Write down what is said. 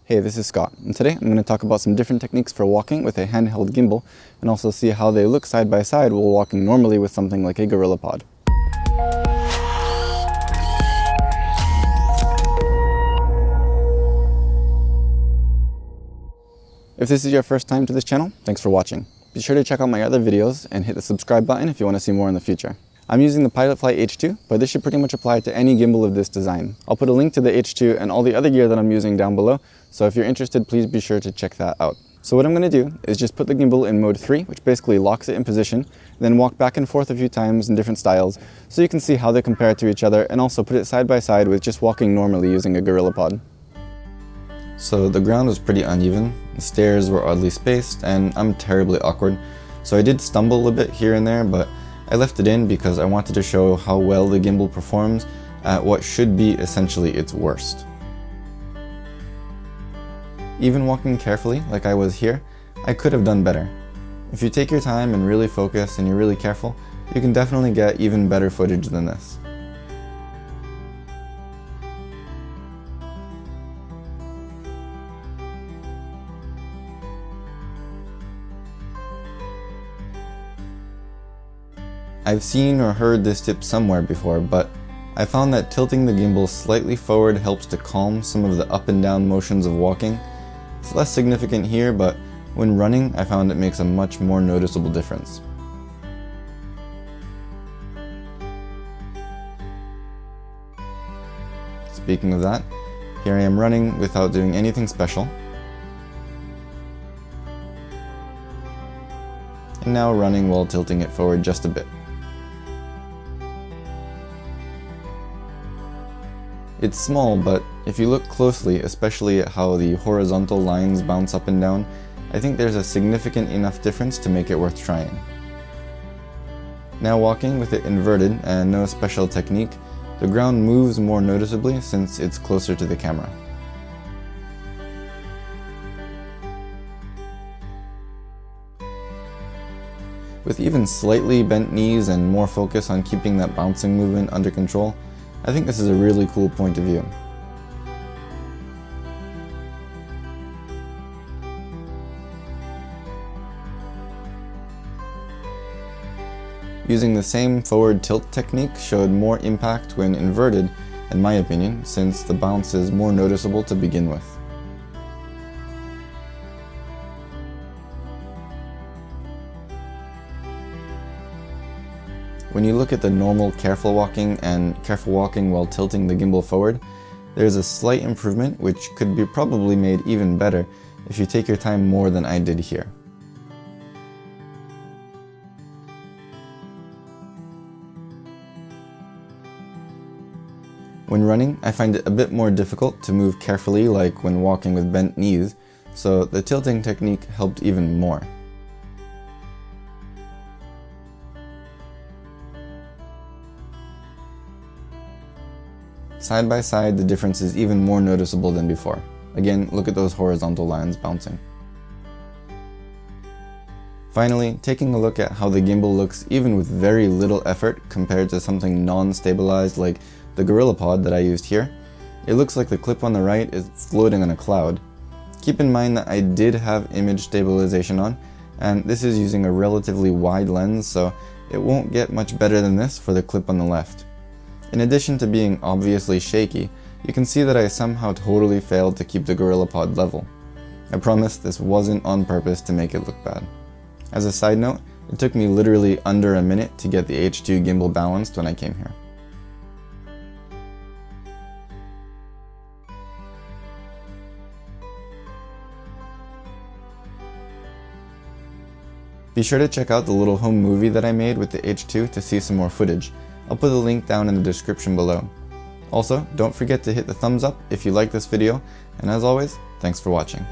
Hey, this is Scott, and today I'm going to talk about some different techniques for walking with a handheld gimbal, and also see how they look side by side while walking normally with something like a GorillaPod. If this is your first time to this channel, thanks for watching. Be sure to check out my other videos and hit the subscribe button if you want to see more in the future. I'm using the Pilotfly H2, but this should pretty much apply to any gimbal of this design. I'll put a link to the H2 and all the other gear that I'm using down below, so if you're interested, please be sure to check that out. So what I'm going to do is just put the gimbal in mode 3, which basically locks it in position, then walk back and forth a few times in different styles, so you can see how they compare to each other, and also put it side by side with just walking normally using a GorillaPod. So the ground was pretty uneven, the stairs were oddly spaced, and I'm terribly awkward, so I did stumble a bit here and there, but I left it in because I wanted to show how well the gimbal performs at what should be essentially its worst. Even walking carefully, like I was here, I could have done better. If you take your time and really focus and you're really careful, you can definitely get even better footage than this. I've seen or heard this tip somewhere before, but I found that tilting the gimbal slightly forward helps to calm some of the up and down motions of walking. It's less significant here, but when running, I found it makes a much more noticeable difference. Speaking of that, here I am running without doing anything special. And now running while tilting it forward just a bit. It's small, but if you look closely, especially at how the horizontal lines bounce up and down, I think there's a significant enough difference to make it worth trying. Now walking with it inverted and no special technique, the ground moves more noticeably since it's closer to the camera. With even slightly bent knees and more focus on keeping that bouncing movement under control, I think this is a really cool point of view. Using the same forward tilt technique showed more impact when inverted, in my opinion, since the bounce is more noticeable to begin with. When you look at the normal careful walking and careful walking while tilting the gimbal forward, there's a slight improvement which could be probably made even better if you take your time more than I did here. When running, I find it a bit more difficult to move carefully like when walking with bent knees, so the tilting technique helped even more. Side by side, the difference is even more noticeable than before. Again, look at those horizontal lines bouncing. Finally, taking a look at how the gimbal looks even with very little effort compared to something non-stabilized like the GorillaPod that I used here, it looks like the clip on the right is floating on a cloud. Keep in mind that I did have image stabilization on, and this is using a relatively wide lens, so it won't get much better than this for the clip on the left. In addition to being obviously shaky, you can see that I somehow totally failed to keep the GorillaPod level. I promise this wasn't on purpose to make it look bad. As a side note, it took me literally under a minute to get the H2 gimbal balanced when I came here. Be sure to check out the little home movie that I made with the H2 to see some more footage. I'll put a link down in the description below. Also, don't forget to hit the thumbs up if you like this video, and as always, thanks for watching.